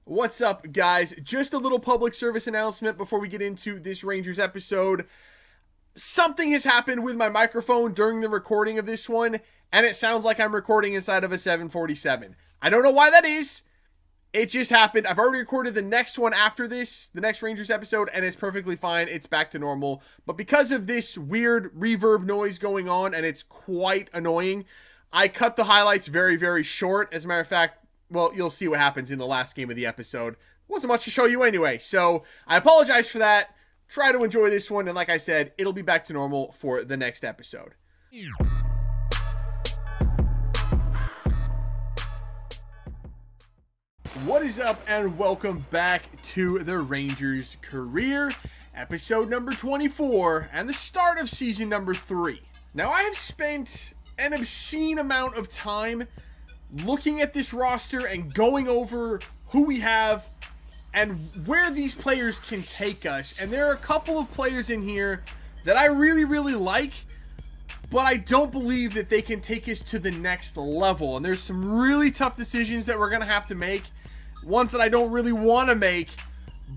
What's up, guys? Just a little public service announcement before we get into this Rangers episode. Something has happened with my microphone during the recording of this one, and it sounds like I'm recording inside of a 747. I don't know why that is. It just happened. I've already recorded the next one after this, the next Rangers episode, and it's perfectly fine. It's back to normal. But because of this weird reverb noise going on, and it's quite annoying, I cut the highlights very, very short. As a matter of fact, well, you'll see what happens in the last game of the episode. Wasn't much to show you anyway, so I apologize for that. Try to enjoy this one, and like I said, it'll be back to normal for the next episode. What is up, and welcome back to the Rangers career, episode number 24, and the start of season number 3. Now, I have spent an obscene amount of time looking at this roster and going over who we have and where these players can take us. And there are a couple of players in here that I really, really like, but I don't believe that they can take us to the next level. And there's some really tough decisions that we're going to have to make. Ones that I don't really want to make,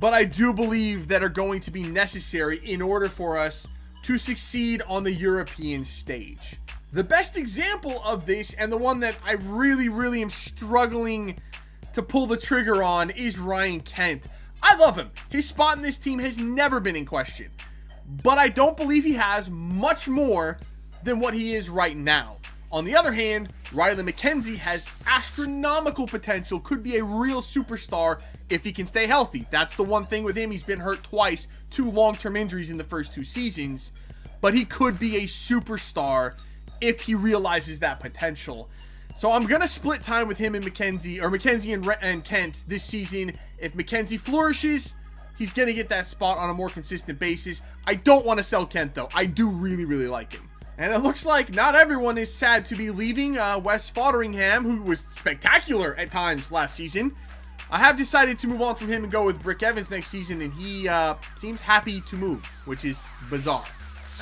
but I do believe that are going to be necessary in order for us to succeed on the European stage. The best example of this, and the one that I really, really am struggling to pull the trigger on, is Ryan Kent. I love him. His spot in this team has never been in question. But I don't believe he has much more than what he is right now. On the other hand, Riley McKenzie has astronomical potential, could be a real superstar if he can stay healthy. That's the one thing with him. He's been hurt twice, 2 long-term injuries in the first 2 seasons. But he could be a superstar if he realizes that potential. So I'm going to split time with him and McKenzie, or McKenzie and Kent this season. If McKenzie flourishes, he's going to get that spot on a more consistent basis. I don't want to sell Kent, though. I do really, really like him. And it looks like not everyone is sad to be leaving Wes Fotheringham, who was spectacular at times last season. I have decided to move on from him and go with Brick Evans next season, and he seems happy to move, which is bizarre.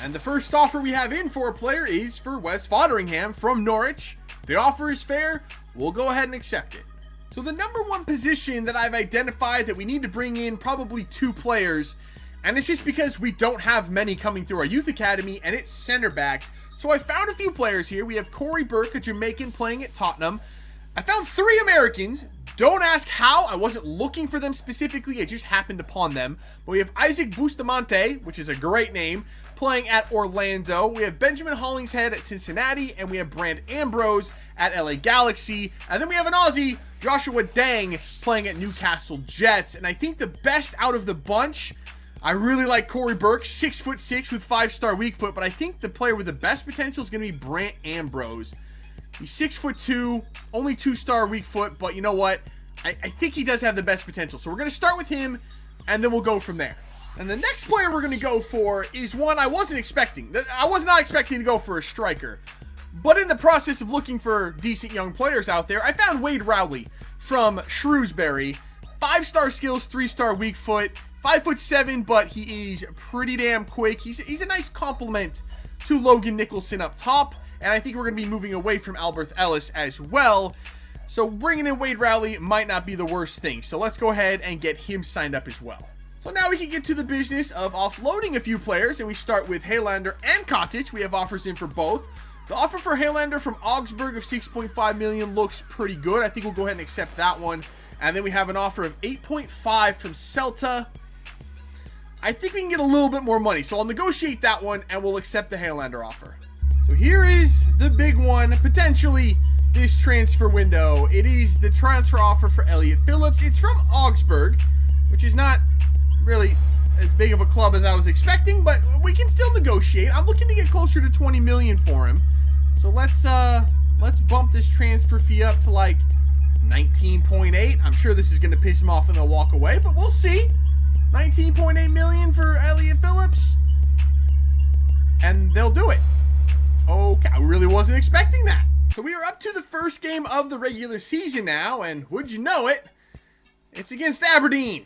And the first offer we have in for a player is for Wes Fotheringham from Norwich. The offer is fair. We'll go ahead and accept it. So the number one position that I've identified that we need to bring in probably 2 players, and it's just because we don't have many coming through our youth academy, and it's center back. So I found a few players here. We have Corey Burke, a Jamaican playing at Tottenham. I found 3 Americans. Don't ask how. I wasn't looking for them specifically. I just happened upon them. But we have Isaac Bustamante, which is a great name, playing at Orlando. We have Benjamin Hollingshead at Cincinnati, and we have Brand Ambrose at LA Galaxy. And then we have an Aussie, Joshua Dang, playing at Newcastle Jets. And I think the best out of the bunch, I really like Corey Burke, 6'6" with 5-star weak foot, but I think the player with the best potential is going to be Brant Ambrose. He's 6'2", only 2-star weak foot, but you know what? I think he does have the best potential. So we're going to start with him, and then we'll go from there. And the next player we're going to go for is one I wasn't expecting. I was not expecting to go for a striker. But in the process of looking for decent young players out there, I found Wade Rowley from Shrewsbury. 5-star skills, 3-star weak foot, 5'7", but he is pretty damn quick. He's a nice compliment to Logan Nicholson up top. And I think we're going to be moving away from Albert Ellis as well. So bringing in Wade Rowley might not be the worst thing. So let's go ahead and get him signed up as well. So now we can get to the business of offloading a few players, and we start with Helander and Kotic. We have offers in for both. The offer for Helander from Augsburg of 6.5 million looks pretty good. I think we'll go ahead and accept that one. And then we have an offer of 8.5 from Celta. I think we can get a little bit more money, so I'll negotiate that one, and we'll accept the Helander offer. So here is the big one, potentially this transfer window. It is the transfer offer for Elliot Phillips. It's from Augsburg, which is not really as big of a club as I was expecting, but we can still negotiate. I'm looking to get closer to 20 million for him. So let's bump this transfer fee up to like 19.8. I'm sure this is going to piss him off and they'll walk away, but we'll see. 19.8 million for Elliot Phillips, and they'll do it. Okay, I really wasn't expecting that. So we are up to the first game of the regular season now, and would you know it, it's against Aberdeen.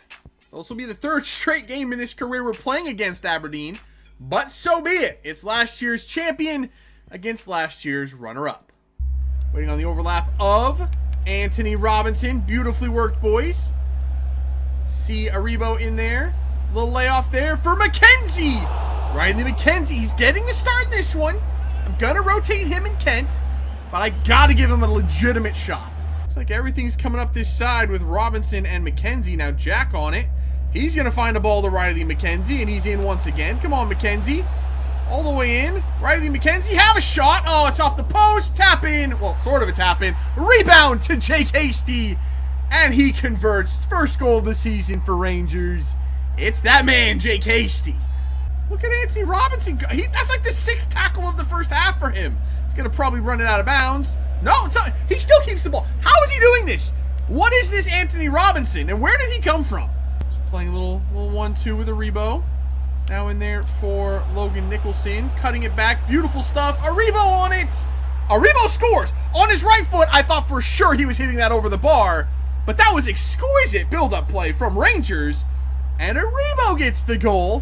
This will be the 3rd straight game in this career we're playing against Aberdeen, but so be it. It's last year's champion against last year's runner-up. Waiting on the overlap of Anthony Robinson. Beautifully worked, boys. See Aribo in there. Little layoff there for McKenzie. Riley McKenzie, he's getting the start in this one. I'm gonna rotate him and Kent, but I gotta give him a legitimate shot. Looks like everything's coming up this side with Robinson and McKenzie. Now Jack on it. He's gonna find a ball to Riley McKenzie, and he's in once again. Come on, McKenzie. All the way in. Riley McKenzie, have a shot. Oh, it's off the post. Tap in. Well, sort of a tap in. Rebound to Jake Hasty, and he converts. First goal of the season for Rangers. It's that man, Jake Hasty. Look at Anthony Robinson. That's like the 6th tackle of the first half for him. He's going to probably run it out of bounds. No, it's not. He still keeps the ball. How is he doing this? What is this Anthony Robinson, and where did he come from? Just playing a little 1-2 with Aribo. Now in there for Logan Nicholson. Cutting it back. Beautiful stuff. Aribo on it. Aribo scores. On his right foot, I thought for sure he was hitting that over the bar. But that was exquisite build-up play from Rangers. And Aribo gets the goal.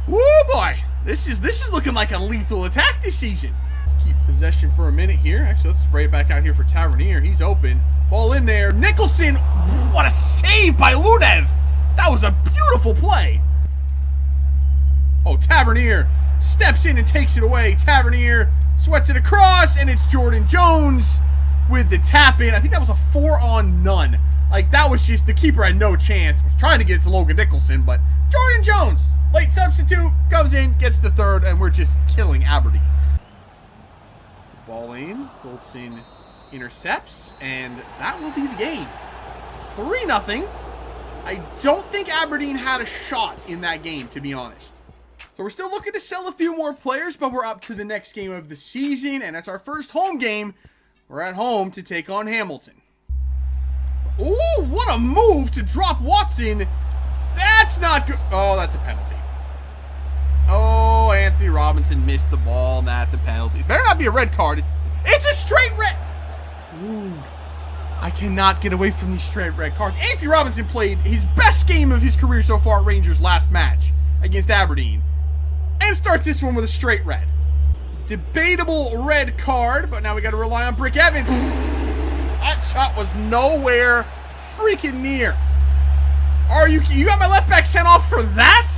Woo boy. This is looking like a lethal attack this season. Let's keep possession for a minute here. Actually, let's spray it back out here for Tavernier. He's open. Ball in there. Nicholson. What a save by Lunev. That was a beautiful play. Oh, Tavernier steps in and takes it away. Tavernier sweats it across, and it's Jordan Jones with the tap in. I think that was a 4-on-none. Like, that was just, the keeper had no chance. I was trying to get it to Logan Nicholson, but Jordan Jones, late substitute, comes in, gets the third, and we're just killing Aberdeen. Ball in, Goldson intercepts, and that will be the game. 3-0. I don't think Aberdeen had a shot in that game, to be honest. So we're still looking to sell a few more players, but we're up to the next game of the season, and it's our first home game. We're at home to take on Hamilton. Ooh, what a move to drop Watson. That's not good. Oh, that's a penalty. Oh, Anthony Robinson missed the ball, and that's a penalty. Better not be a red card. It's a straight red. Dude, I cannot get away from these straight red cards. Anthony Robinson played his best game of his career so far at Rangers last match against Aberdeen. And starts this one with a straight red. Debatable red card, but now we got to rely on Brick Evans. That shot was nowhere freaking near. You got my left back sent off for that?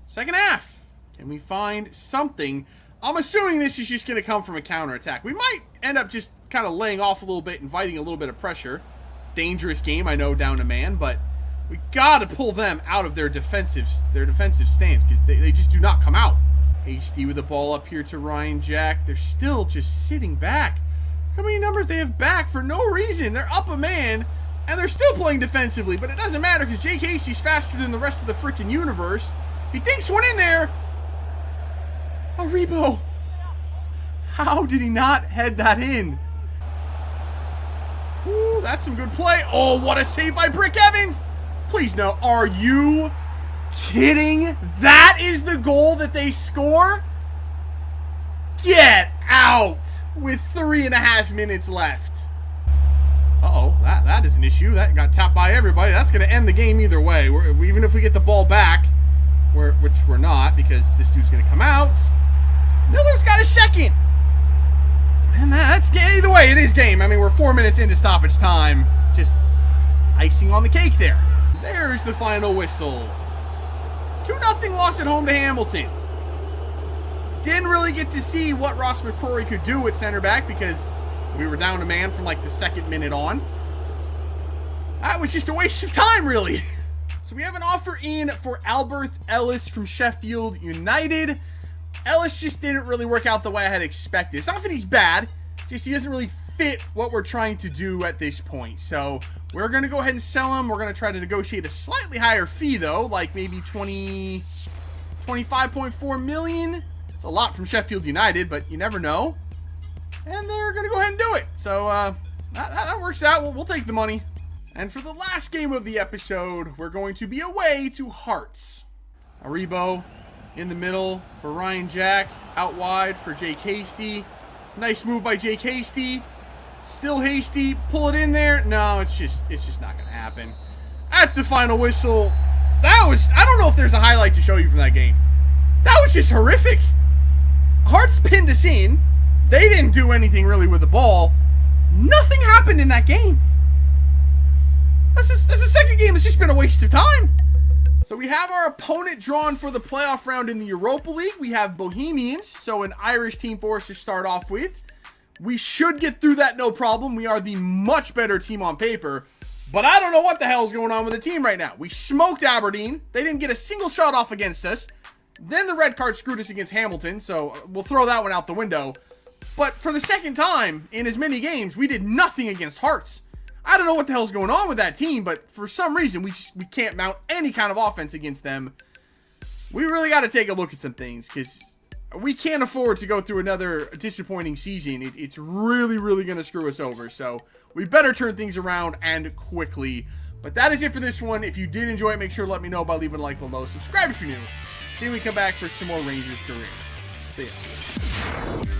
Second half. Can we find something? I'm assuming this is just going to come from a counterattack. We might end up just kind of laying off a little bit, inviting a little bit of pressure. Dangerous game, I know, down to man, but we got to pull them out of their defensive stance because they just do not come out. Hasty with the ball up here to Ryan Jack. They're still just sitting back. How many numbers they have back for no reason? They're up a man, and they're still playing defensively, but it doesn't matter because Jake Hasty's faster than the rest of the freaking universe. He dinks one in there. Aribo. How did he not head that in? Ooh, that's some good play. Oh, what a save by Brick Evans. Please no. Are you kidding? That is the goal that they score? Get out with 3.5 minutes left. Uh-oh, that is an issue. That got tapped by everybody. That's going to end the game either way. Even if we get the ball back, which we're not because this dude's going to come out. Miller's got a second. And that's either way, it is game. I mean, we're 4 minutes into stoppage time. Just icing on the cake there. There's the final whistle. 2-0 loss at home to Hamilton. Didn't really get to see what Ross McCrory could do at center back because we were down a man from like the 2nd minute on. That was just a waste of time, really. So we have an offer in for Albert Ellis from Sheffield United. Ellis just didn't really work out the way I had expected. It's not that he's bad, just he doesn't really fit what we're trying to do at this point. So we're going to go ahead and sell him. We're going to try to negotiate a slightly higher fee, though, like maybe 25.4 million. It's a lot from Sheffield United, but you never know. And they're going to go ahead and do it. So that works out. We'll take the money. And for the last game of the episode, we're going to be away to Hearts. Aribo in the middle for Ryan Jack. Out wide for Jake Hasty. Nice move by Jake Hasty. Still Hasty. Pull it in there. No, it's just not going to happen. That's the final whistle. That was, I don't know if there's a highlight to show you from that game. That was just horrific. Hearts pinned us in. They didn't do anything really with the ball. Nothing happened in that game. That's the second game. It's just been a waste of time. So we have our opponent drawn for the playoff round in the Europa League. We have Bohemians, so an Irish team for us to start off with. We should get through that no problem. We are the much better team on paper. But I don't know what the hell is going on with the team right now. We smoked Aberdeen. They didn't get a single shot off against us. Then the red card screwed us against Hamilton, so we'll throw that one out the window. But for the second time in as many games, we did nothing against Hearts. I don't know what the hell's going on with that team, but for some reason, we can't mount any kind of offense against them. We really got to take a look at some things, because we can't afford to go through another disappointing season. It's really, really going to screw us over, so we better turn things around and quickly. But that is it for this one. If you did enjoy it, make sure to let me know by leaving a like below. Subscribe if you're new. See when we come back for some more Rangers career. See ya.